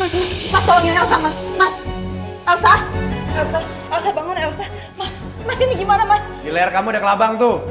Mas tolongin Elsa, Mas. Elsa bangun, Elsa. Mas ini gimana, Mas? Di leher kamu ada kelabang tuh.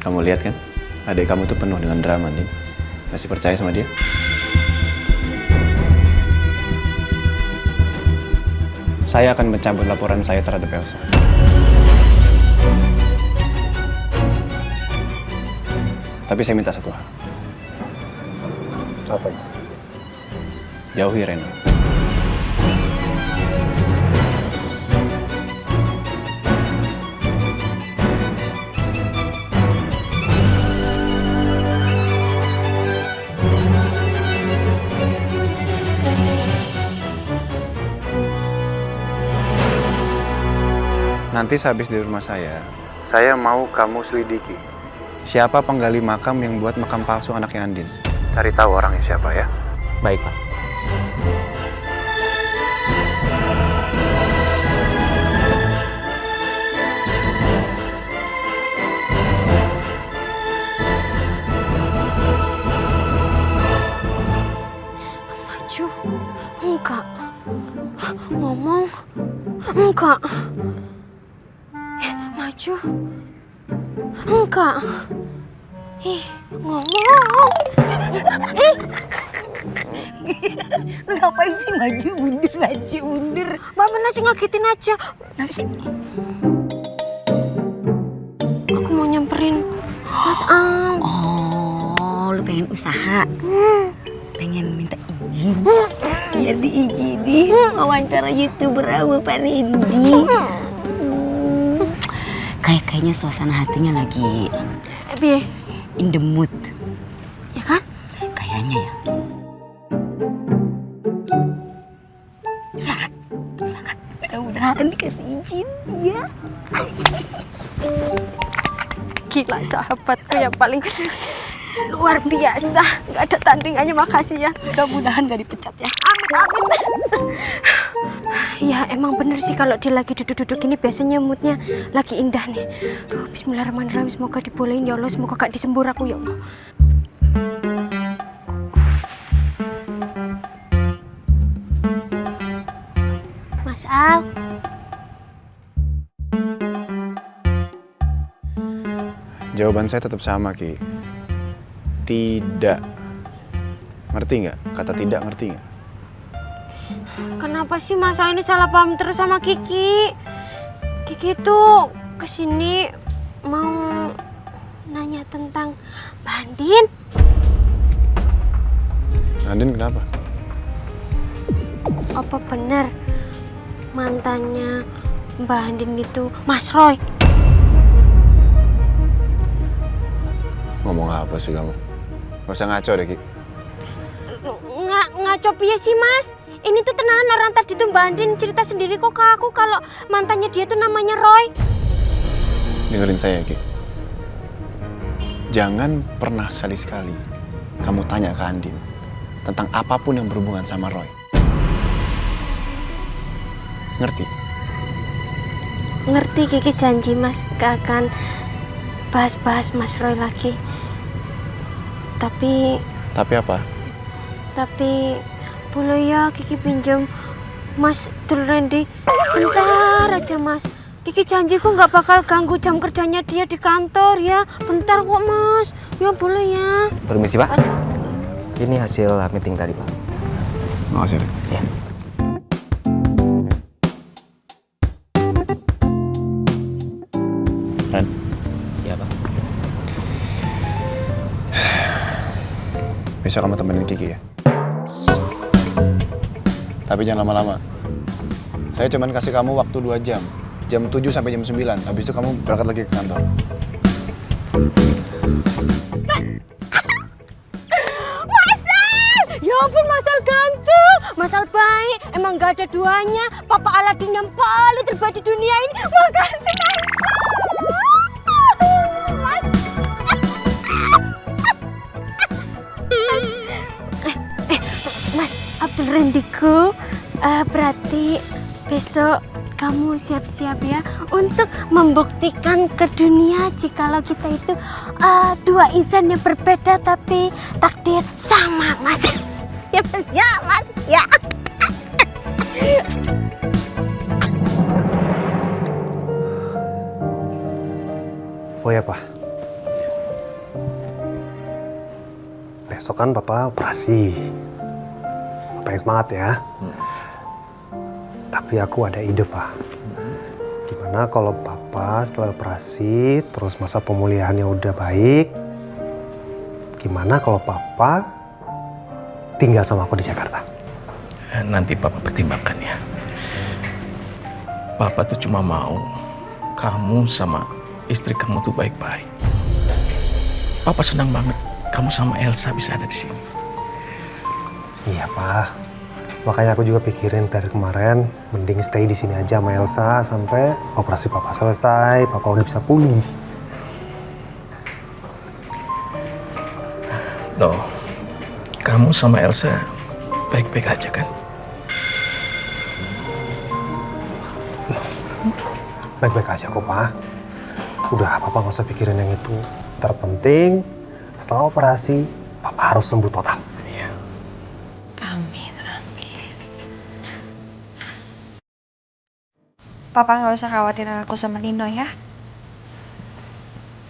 Kamu lihat kan? Adik kamu tuh penuh dengan drama, Din. Masih percaya sama dia? Saya akan mencabut laporan saya terhadap Elsa. Tapi saya minta satu hal. Apa itu? Jauhi Rena. Nanti sehabis di rumah saya mau kamu selidiki siapa penggali makam yang buat makam palsu anaknya Andin. Cari tahu orangnya siapa ya. Baik, Pak. Maju, enggak. Ngomong, enggak. Maju, enggak. Ngomong. Lu ngapain sih maju mundur? Mama nasi ngagetin aja. Kenapa sih? Aku mau nyamperin Mas Am. Oh, lu pengen usaha? Pengen minta izin? Biar diizinin wawancara YouTuber sama Pak Randy. Kayaknya suasana hatinya lagi in the mood. Ya kan? Kayaknya ya. Semangat. Mudah-mudahan dikasih izin, ya. Gila sahabatku yang paling luar biasa. Gak ada tandingannya, makasih ya. Mudah-mudahan gak dipecat ya. Amin. Ya emang bener sih kalau dia lagi duduk-duduk ini biasanya moodnya lagi indah nih. Tuh, bismillahirrahmanirrahim, semoga dibolehin ya Allah, semoga gak disembur aku ya Allah. Mas Al. Jawaban saya tetap sama, Ki. Tidak. Ngerti nggak? Kata tidak ngerti nggak? Kenapa sih Mas Al ini salah paham terus sama Kiki? Kiki tuh kesini mau nanya tentang Mbak Andin. Andin kenapa? Apa benar mantannya Mbak Andin itu Mas Roy? Ngomong apa sih kamu? Gak usah ngaco deh, Ki. Ngaco piye sih, Mas? Ini tuh tenanan orang tadi tuh Mbak Andin cerita sendiri kok ke aku kalau mantannya dia tuh namanya Roy. Dengerin saya, Ki. Jangan pernah sekali-sekali kamu tanya ke Andin tentang apapun yang berhubungan sama Roy. Ngerti? Ngerti, Kiki janji Mas gak akan bahas-bahas Mas Roy lagi. Tapi apa? Tapi boleh ya Kiki pinjam Mas Dul Randy bentar aja, Mas. Kiki janji kok nggak bakal ganggu jam kerjanya dia di kantor ya. Bentar kok, Mas. Ya boleh ya. Permisi, Pak. Ini hasil meeting tadi, Pak. Makasih, Rik. Ya. Ren, Ya, Pak. besok kamu temenin Kiki ya. Tapi jangan lama-lama. Saya cuman kasih kamu waktu 2 jam. Jam 7 sampai jam 9. Habis itu kamu berangkat lagi ke kantor. Ya ampun, Masal ganteng, Masal baik, emang gak ada duanya. Papa Aladin yang paling terbaik di dunia ini. Makasih, Mas. Mas Abdul Randiku, berarti besok kamu siap-siap ya untuk membuktikan ke dunia jikalau kita itu dua insan yang berbeda tapi takdir sama, Mas. Ya, Mas. Ya, Mas. Ya. Oh ya, Pak. Besok kan Papa operasi. Papa yang semangat ya. Tapi aku ada ide, Pak. Gimana kalau Papa setelah operasi, terus masa pemulihannya udah baik, gimana kalau Papa tinggal sama aku di Jakarta? Nanti Papa pertimbangkan ya. Papa tuh cuma mau kamu sama istri kamu tuh baik-baik. Papa senang banget kamu sama Elsa bisa ada di sini. Iya, Pak. Makanya aku juga pikirin dari kemarin, mending stay di sini aja sama Elsa sampai operasi Papa selesai, Papa udah bisa pulih. No, kamu sama Elsa baik-baik aja kan? Baik-baik aja kok, Pak. Udah, Papa nggak usah pikirin yang itu. Terpenting, setelah operasi, Papa harus sembuh total. Iya. Amin, amin. Papa nggak usah khawatirin aku sama Nino ya.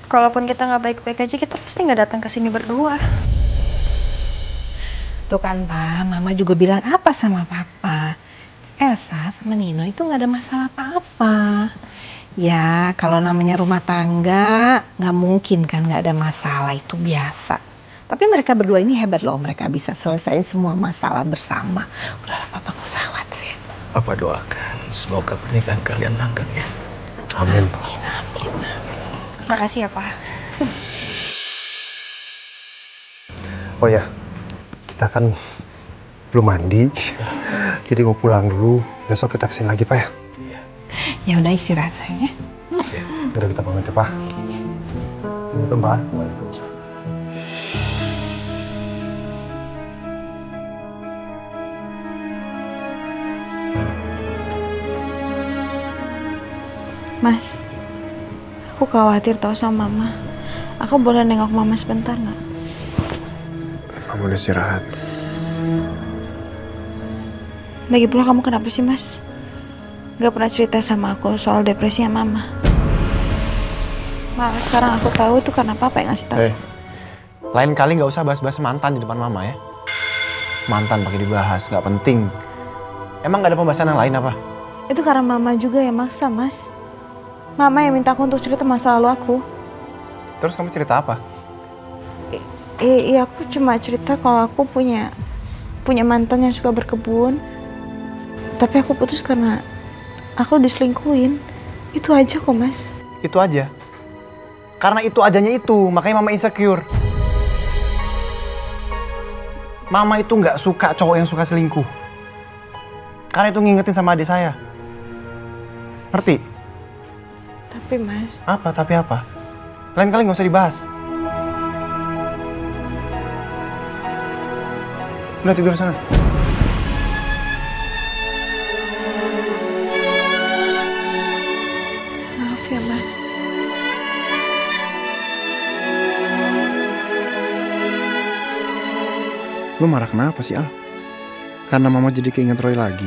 Kalaupun kita nggak baik-baik aja, kita pasti nggak datang ke sini berdua. Tuh kan Pak, Mama juga bilang apa sama Papa. Elsa sama Nino itu nggak ada masalah apa-apa. Ya, kalau namanya rumah tangga, nggak mungkin kan nggak ada masalah, itu biasa. Tapi mereka berdua ini hebat loh, mereka bisa selesaiin semua masalah bersama. Udahlah, Papa nggak usah khawatir ya. Papa doakan semoga pernikahan kalian langgeng ya. Amin, Pak. Makasih ya, Pak. Oh ya, kita kan belum mandi, jadi mau pulang dulu. Besok kita kesini lagi, Pak ya. Ya udah istirahat sayang ya. Udah kita pamit ya, Pak. Assalamualaikum, Pak. Mas, aku khawatir tau sama Mama. Aku boleh nengok Mama sebentar nggak? Kamu udah istirahat. Lagi pula kamu kenapa sih, Mas? Gak pernah cerita sama aku soal depresinya Mama. Malah sekarang aku tahu itu karena Papa yang ngasih tahu. Lain kali nggak usah bahas-bahas mantan di depan Mama ya. Mantan pakai dibahas, nggak penting. Emang nggak ada pembahasan yang lain apa? Itu karena Mama juga yang maksa, Mas. Mama yang minta aku untuk cerita masa lalu aku. Terus kamu cerita apa? Iya, aku cuma cerita kalau aku punya mantan yang suka berkebun. Tapi aku putus karena aku diselingkuhin. Itu aja kok, Mas. Itu aja. Karena itu ajanya itu, makanya Mama insecure. Mama itu nggak suka cowok yang suka selingkuh. Karena itu ngingetin sama adik saya. Ngerti? Tapi, Mas... Apa? Tapi apa? Lain kali nggak usah dibahas. Udah tidur sana. Maaf ya, Mas. Lu marah kenapa sih, Al? Karena Mama jadi keinget Roy lagi?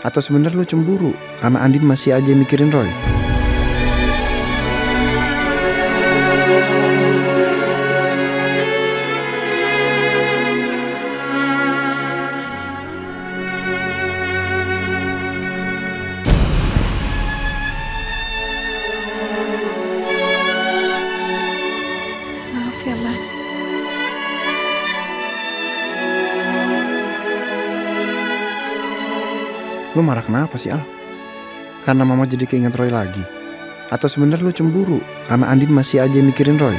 Atau sebenarnya lu cemburu karena Andin masih aja mikirin Roy? Maaf ya, Mas. Lu marah kenapa sih, Al? Karena Mama jadi keinget Roy lagi? Atau sebenarnya lu cemburu karena Andin masih aja mikirin Roy?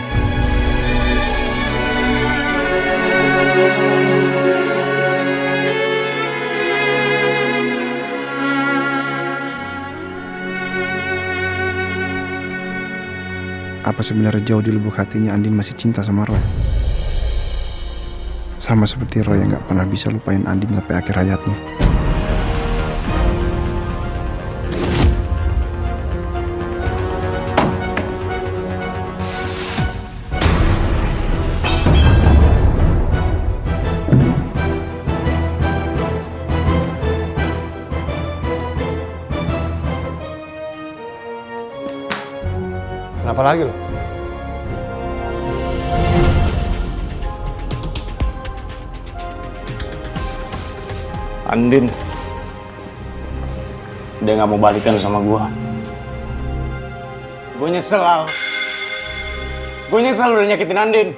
Apa sebenarnya jauh di lubuk hatinya Andin masih cinta sama Roy? Sama seperti Roy yang gak pernah bisa lupain Andin sampai akhir hayatnya. Apa lagi lo? Andin, dia nggak mau balikan sama gua. Gue nyesel, Al. Gue nyesel udah nyakitin Andin.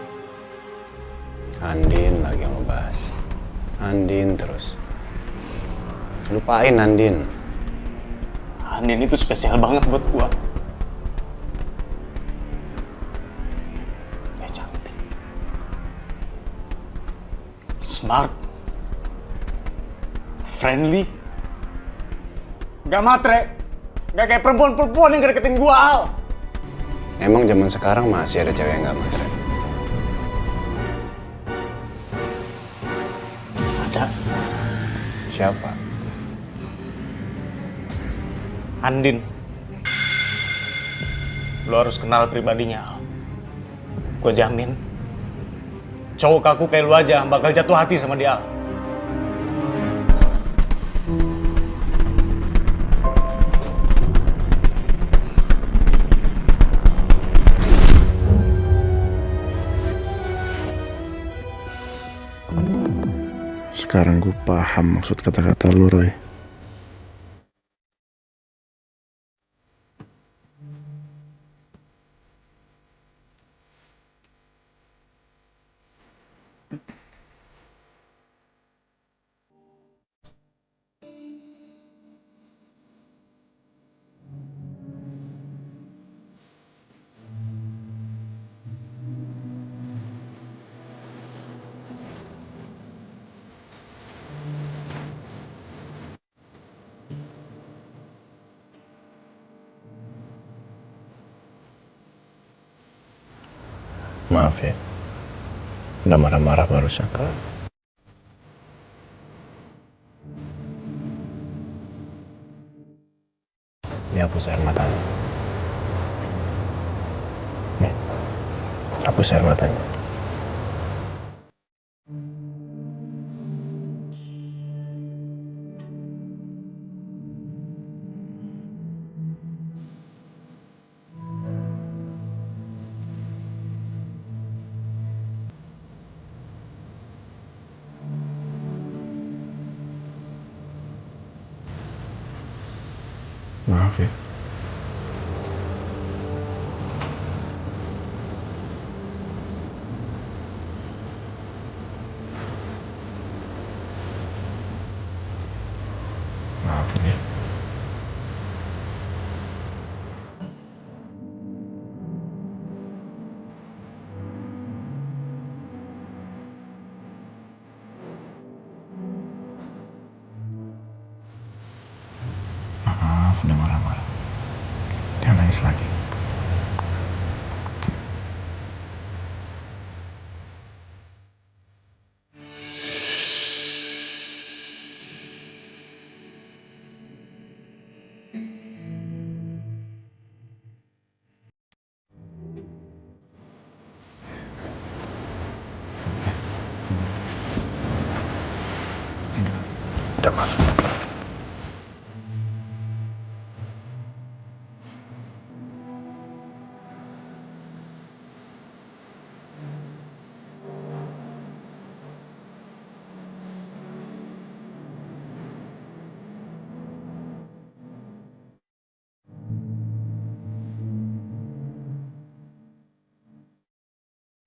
Andin lagi yang lo bahas. Andin terus. Lupain Andin. Andin itu spesial banget buat gua. Dia cantik, smart, friendly, gak matre, gak kayak perempuan-perempuan yang deketin gua, Al. Emang zaman sekarang masih ada cewek yang gak matre? Ada. Siapa? Andin. Lo harus kenal pribadinya, Al. Gue jamin, cowok kaku kayak lu aja bakal jatuh hati sama dia, Al. Sekarang gue paham maksud kata-kata lu, Roy. Maaf ya, udah marah-marah barusan. Dihapus air matanya. Nih, hapus air matanya. Maaf ya. Maafin ya. Maaf udah marah-marah. Jangan nangis lagi. Udah maaf.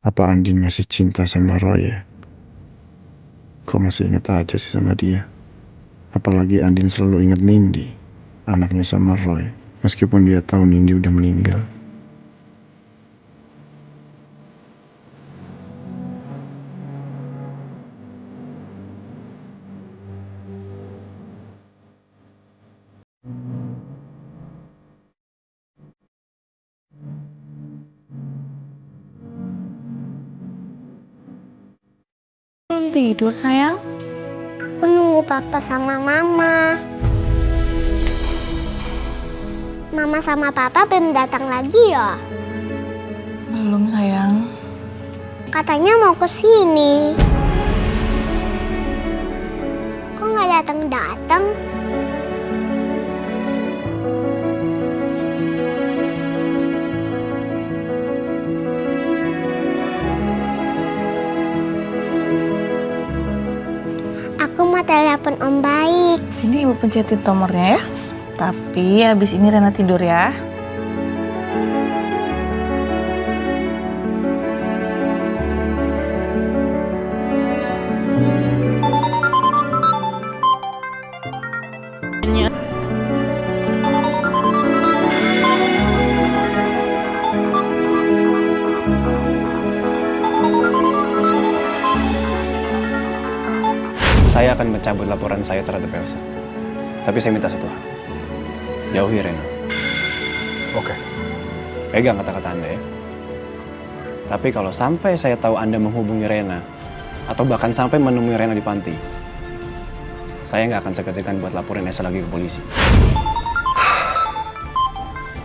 Apa Andin masih cinta sama Roy ya? Kok masih inget aja sih sama dia? Apalagi Andin selalu inget Nindi, anaknya sama Roy, meskipun dia tahu Nindi udah meninggal. Belum tidur, sayang? Menunggu papa sama mama. Mama sama papa belum datang lagi ya? Belum, sayang. Katanya mau ke sini. Kok nggak datang-datang? Aku mau telepon Om Baik. Sini ibu pencetin nomornya ya. Tapi abis ini Rena tidur ya. Saya akan mencabut laporan saya terhadap Elsa. Tapi saya minta satu hal. Jauhi Rena. Oke. Pegang kata-kata Anda ya. Tapi kalau sampai saya tahu Anda menghubungi Rena, atau bahkan sampai menemui Rena di panti, saya nggak akan segan-segan buat laporin Elsa lagi ke polisi.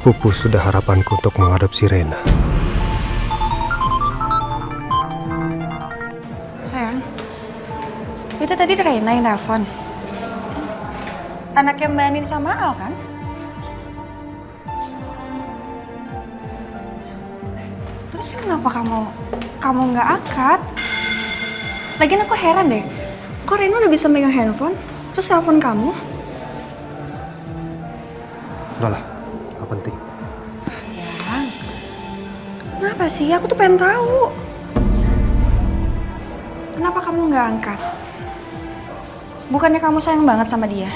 Pupus sudah harapanku untuk mengadopsi Rena. Sayang, itu tadi Rena yang nelfon. Anaknya Mbak Andin sama Al kan? Terus kenapa kamu nggak angkat? Lagian aku heran deh, kok Rena udah bisa megang handphone, terus telepon kamu? Udahlah, nggak penting. Sayang, kenapa sih? Aku tuh pengen tahu. Kenapa kamu nggak angkat? Bukannya kamu sayang banget sama dia?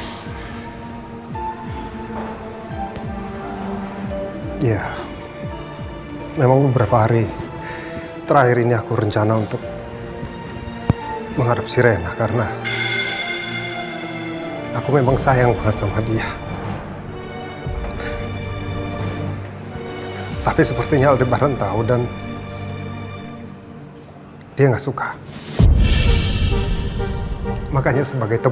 Ya, memang beberapa hari terakhir ini aku rencana untuk mengadopsi Rena karena aku memang sayang banget sama dia. Tapi sepertinya Aldebaran tahu dan dia nggak suka. Makanya sebagai tebusan